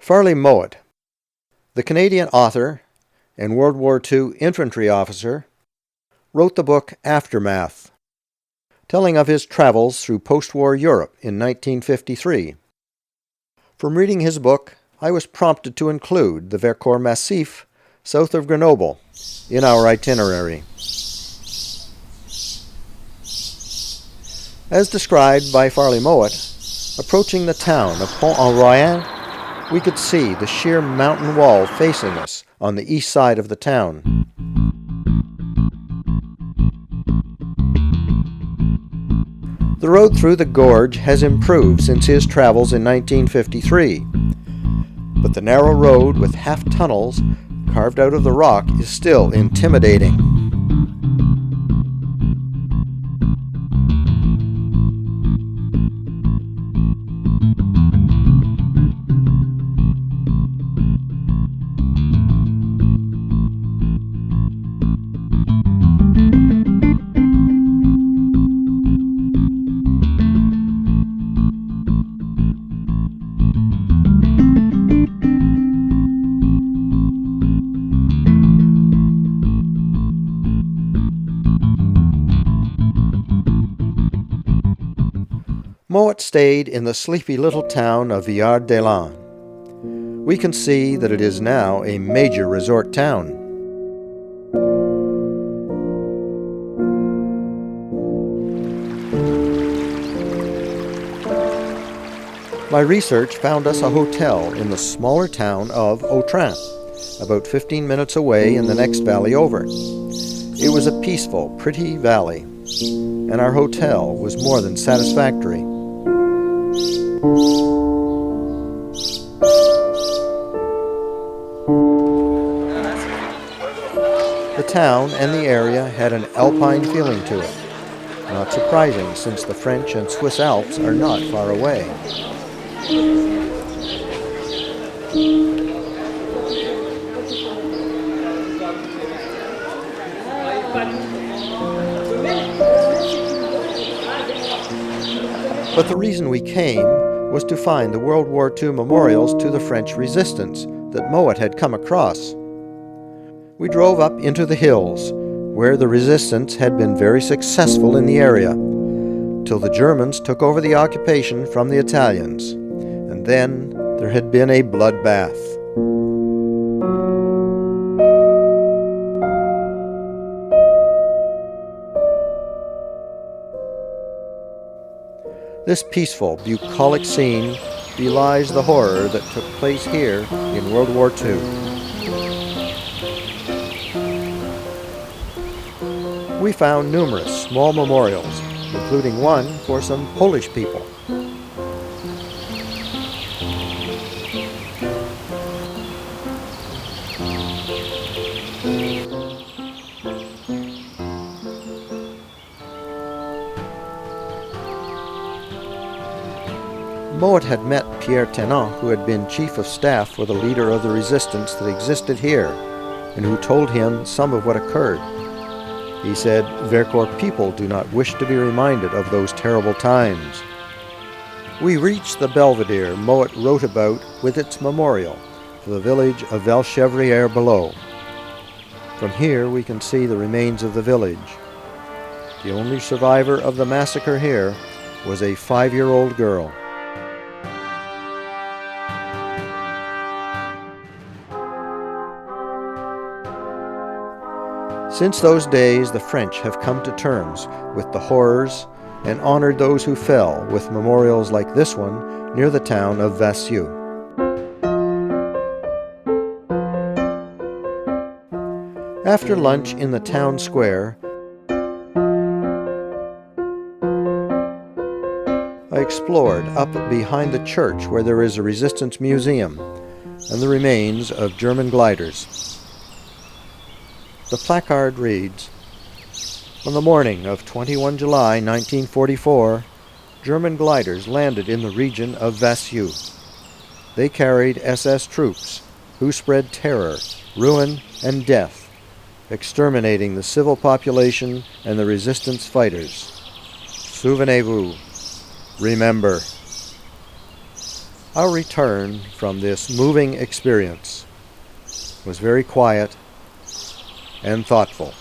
Farley Mowat, the Canadian author and World War II infantry officer, wrote the book Aftermath, telling of his travels through post-war Europe in 1953. From reading his book, I was prompted to include the Vercors Massif south of Grenoble in our itinerary. As described by Farley Mowat, approaching the town of Pont-en-Royans, we could see the sheer mountain wall facing us on the east side of the town. The road through the gorge has improved since his travels in 1953, but the narrow road with half tunnels carved out of the rock is still intimidating. Mowat stayed in the sleepy little town of Villard-de-Lans. We can see that it is now a major resort town. My research found us a hotel in the smaller town of Autrin, about 15 minutes away in the next valley over. It was a peaceful, pretty valley, and our hotel was more than satisfactory. The town and the area had an alpine feeling to it, not surprising since the French and Swiss Alps are not far away. But the reason we came was to find the World War II memorials to the French resistance that Mowat had come across. We drove up into the hills, where the resistance had been very successful in the area, till the Germans took over the occupation from the Italians, and then there had been a bloodbath. This peaceful, bucolic scene belies the horror that took place here in World War II. We found numerous small memorials, including one for some Polish people. Mowat had met Pierre Tennant, who had been chief of staff for the leader of the resistance that existed here, and who told him some of what occurred. He said, "Vercors people do not wish to be reminded of those terrible times." We reached the belvedere Mowat wrote about with its memorial for the village of Valchevrières below. From here we can see the remains of the village. The only survivor of the massacre here was a 5-year-old girl. Since those days, the French have come to terms with the horrors and honored those who fell with memorials like this one near the town of Vassieux. After lunch in the town square, I explored up behind the church where there is a resistance museum and the remains of German gliders. The placard reads, "On the morning of 21 July 1944, German gliders landed in the region of Vassieux. They carried SS troops who spread terror, ruin, and death, exterminating the civil population and the resistance fighters. Souvenez-vous. Remember." Our return from this moving experience was very quiet and thoughtful.